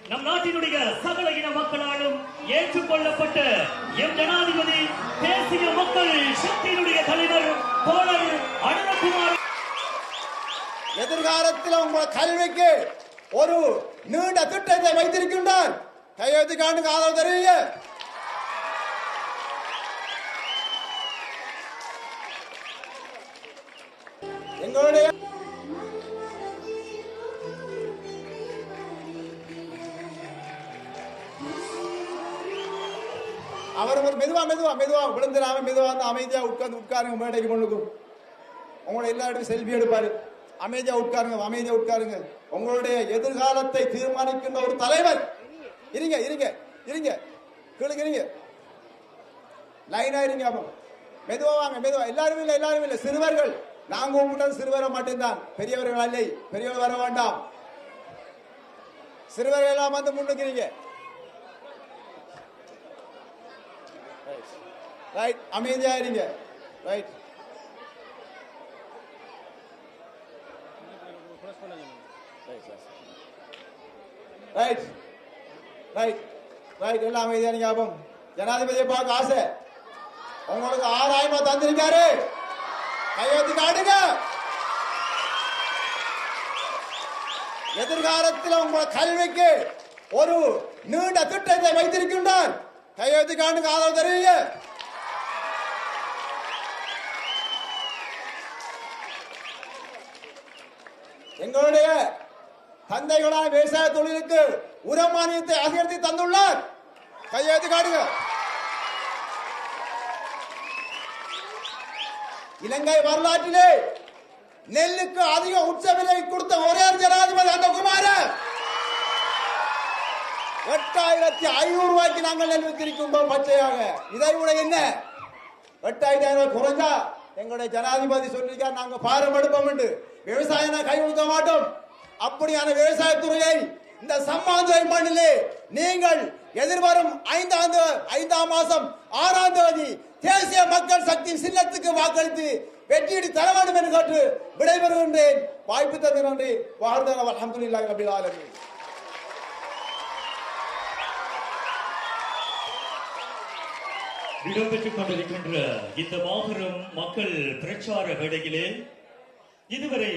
நம் நாட்டினுடைய சகல இன மக்களாலும் ஏற்றுக்கொள்ளப்பட்ட எம் ஜனாதிபதி தேசிய மக்கள் சக்தியினுடைய தலைவர் தோழர் அனுரகுமார் எதிர்காலத்தில் உங்கள் கல்விக்கு ஒரு நீண்ட திட்டத்தை வைத்திருக்கின்றார். கையெழுத்து காணுங்க, ஆதரவு தெரிவிங்க. எங்களுடைய அவர் மெதுவா மெதுவா மெதுவா விழுந்துடாம மெதுவா அமைதியா உட்காருங்க. மேடைக்கு முன்னுக்கும் உங்களை எல்லாரும் செல்ஃபி எடுப்பாரு. அமைதியா உட்காருங்க, அமைதியா உட்காருங்க. உங்களுடைய எதிர்காலத்தை தீர்மானிக்கின்ற ஒரு தலைவர். இருங்க இருங்க இருங்க, கீழே இருங்க, லைனா இருங்க. அப்போ மெதுவா வாங்க, மெதுவா. எல்லாரும் இல்லை, எல்லாரும் இல்லை. சிறுவர்கள் நாங்க கூப்பிட்டது சிறுவரை மட்டும்தான், பெரியவர்கள் இல்லை. பெரியவர்கள் வர வேண்டாம். சிறுவர்கள் எல்லாம் வந்து முன்னுக்கிறீங்க. ரைட், அமைதியா இருங்க. ரைட் ரைட் ரைட் ரைட், எல்லாம் அமைதியா இருங்க. அப்போ ஜனாதிபதியை பார்க்க ஆசை உங்களுக்கு 6000 தந்திருக்காரு. கையெழுத்து காடுங்க. எதிர்காலத்தில் உங்கள் கல்விக்கு ஒரு நீண்ட திட்டத்தை வைத்திருக்கின்றார். கையெழுத்து காணுங்க, ஆதரவு தெரிவிங்க. எங்களுடைய தந்தைகளான விவசாய தொழிலுக்கு உரமானியத்தை அதிகரித்து தந்துள்ளார். கையெழுத்து காடுங்க. இலங்கை வரலாற்றிலே நெல்லுக்கு அதிக உச்ச விலை கொடுத்த ஒரே ஜனாதிபதி அந்த குமார. 8500 ரூபாய்க்கு நாங்கள் நெல் வித்திருக்கின்றோம் பச்சையாக. இதை விட என்ன 8500 குறைஞ்சா எங்களுடைய ஜனாதிபதி சொல்லிருக்கார், நாங்க பாரம் எடுப்போம் என்று. விவசாயம் கை கொடுக்க மாட்டோம். அப்படியான விவசாயத்துறையை இந்த சம்மாந்துறை மண்ணிலே நீங்கள் எதிர்வரும் 5ஆம் மாசம் 6ஆம் தேதி தேசிய மக்கள் சக்தி சின்னத்துக்கு வாக்களித்து வெற்றியீடு தர வேண்டும் என்று கேட்டு விடைபெறுகின்றேன். வாய்ப்பு தந்த நன்றி. வாழ்க அல்ஹம்துலில்லாஹி ரப்பில் ஆலமீன். இடம்பெற்றுக் கொண்டிருக்கின்ற இந்த மாபெரும் மக்கள் பிரச்சார வேளையிலே இதுவரை